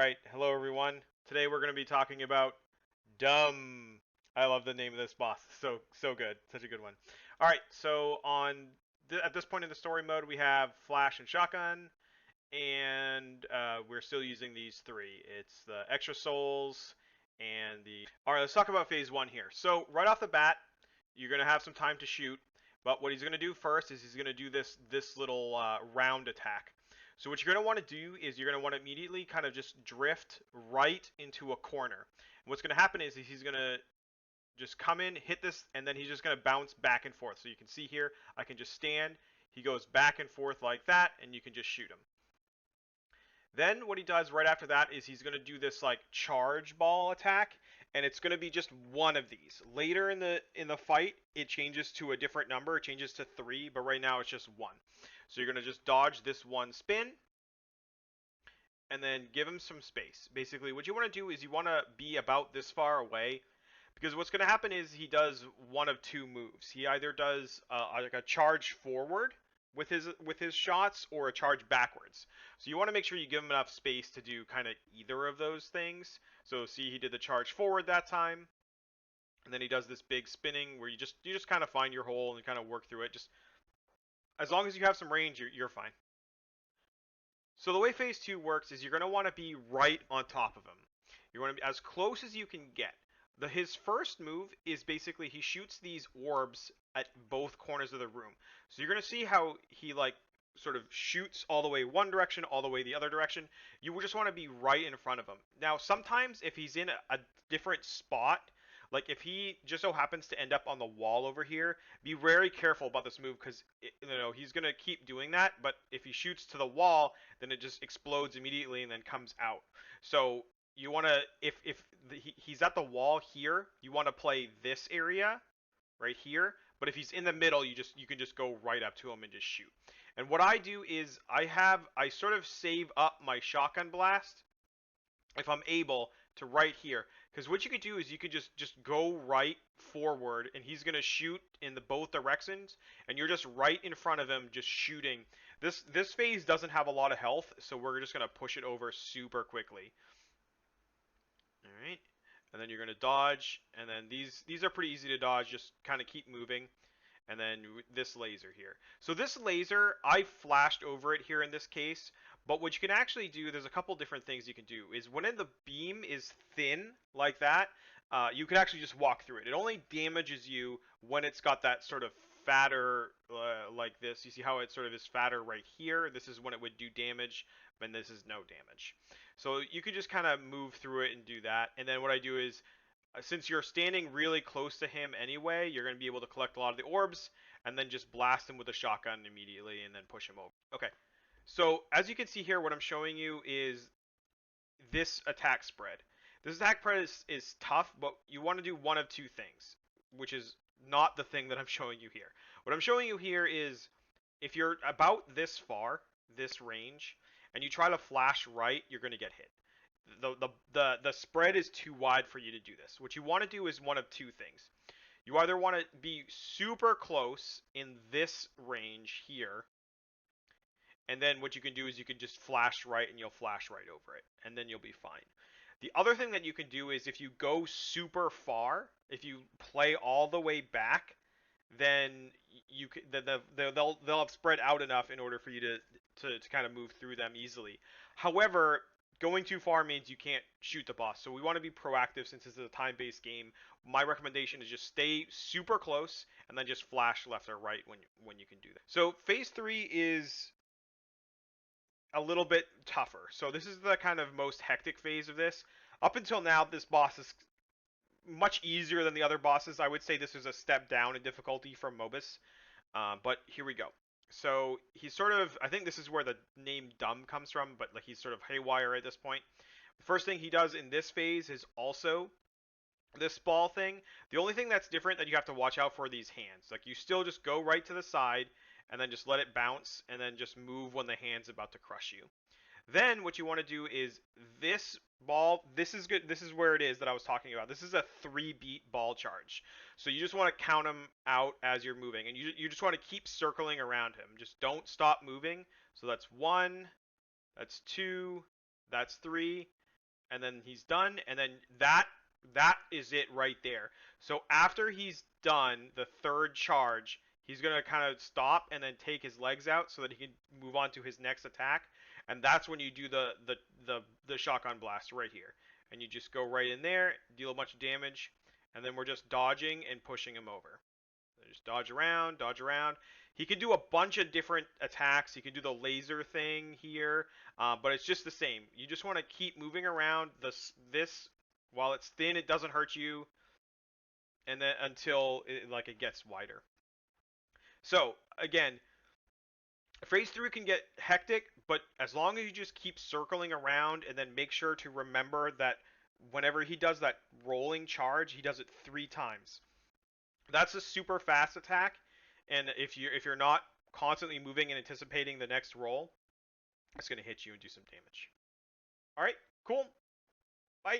Alright, hello everyone. Today we're going to be talking about Duhm. I love the name of this boss. So good. Such a good one. Alright, so at this point in the story mode we have Flash and Shotgun, and we're still using these three. It's the extra souls and the... Alright, let's talk about phase 1 here. So right off the bat, you're going to have some time to shoot, but what he's going to do first is he's going to do this little round attack. So what you're going to want to do is you're going to want to immediately kind of just drift right into a corner. And what's going to happen is he's going to just come in, hit this, and then he's just going to bounce back and forth. So you can see here, I can just stand. He goes back and forth like that, and you can just shoot him. Then what he does right after that is he's going to do this like charge ball attack, and it's going to be just one of these. Later in the fight, it changes to a different number. It changes to 3, but right now it's just 1. So you're going to just dodge this one spin, and then give him some space. Basically, what you want to do is you want to be about this far away, because what's going to happen is he does one of two moves. He either does like a charge forward with his shots, or a charge backwards. So you want to make sure you give him enough space to do kind of either of those things. So see, he did the charge forward that time, and then he does this big spinning where you just kind of find your hole and kind of work through it. Just as long as you have some range, you're fine. So the way phase 2 works is you're going to want to be right on top of him. You want to be as close as you can get. His first move is basically he shoots these orbs at both corners of the room. So you're going to see how he like sort of shoots all the way one direction, all the way the other direction. You just want to be right in front of him. Now, sometimes if he's in a different spot, like if he just so happens to end up on the wall over here, be very careful about this move, because he's going to keep doing that, but if he shoots to the wall, then it just explodes immediately and then comes out. So you want to, if he's at the wall here, you want to play this area right here, but if he's in the middle, you can just go right up to him and just shoot. And what I do is I sort of save up my shotgun blast, if I'm able, to right here, because what you could do is you could just go right forward, and he's going to shoot in both directions, and you're just right in front of him just shooting. This phase doesn't have a lot of health, so we're just going to push it over super quickly. Alright, and then you're going to dodge, and then these are pretty easy to dodge. Just kind of keep moving. And then this laser here. So this laser, I flashed over it here in this case, but what you can actually do, there's a couple different things you can do, is when the beam is thin like that, you can actually just walk through it. It only damages you when it's got that sort of fatter, like this. You see how it sort of is fatter right here? This is when it would do damage, and this is no damage. So you could just kind of move through it and do that. And then what I do is, since you're standing really close to him anyway, you're going to be able to collect a lot of the orbs, and then just blast him with a shotgun immediately, and then push him over. Okay, so as you can see here, what I'm showing you is this attack spread. This attack spread is tough, but you want to do one of two things, which is not the thing that I'm showing you here. What I'm showing you here is, if you're about this far, this range, and you try to flash right, you're going to get hit. The spread is too wide for you to do this. What you want to do is one of two things. You either want to be super close in this range here, and then what you can do is you can just flash right, and you'll flash right over it, and then you'll be fine. The other thing that you can do is, if you go super far, if you play all the way back, then they'll have spread out enough in order for you to kind of move through them easily. However, going too far means you can't shoot the boss. So we want to be proactive, since this is a time-based game. My recommendation is just stay super close and then just flash left or right when you can do that. So phase 3 is a little bit tougher. So this is the kind of most hectic phase of this. Up until now, this boss is much easier than the other bosses. I would say this is a step down in difficulty from Mobus. But here we go. So he's sort of, I think this is where the name Duhm comes from, but like he's sort of haywire at this point. The first thing he does in this phase is also this ball thing. The only thing that's different that you have to watch out for are these hands. Like, you still just go right to the side and then just let it bounce, and then just move when the hand's about to crush you. Then what you want to do is this ball, this is good. This is where it is that I was talking about. This is a 3-beat ball charge. So you just want to count them out as you're moving, and you just want to keep circling around him. Just don't stop moving. So that's 1, that's 2, that's 3, and then he's done, and then that is it right there. So after he's done the third charge, he's gonna kind of stop and then take his legs out so that he can move on to his next attack, and that's when you do the shotgun blast right here, and you just go right in there, deal a bunch of damage, and then we're just dodging and pushing him over. Just dodge around, dodge around. He can do a bunch of different attacks. He can do the laser thing here, but it's just the same. You just want to keep moving around this while it's thin. It doesn't hurt you, and then until it gets wider. So again, phase 3 can get hectic, but as long as you just keep circling around and then make sure to remember that whenever he does that rolling charge, he does it 3 times. That's a super fast attack, and if you're not constantly moving and anticipating the next roll, it's going to hit you and do some damage. All right, cool. Bye.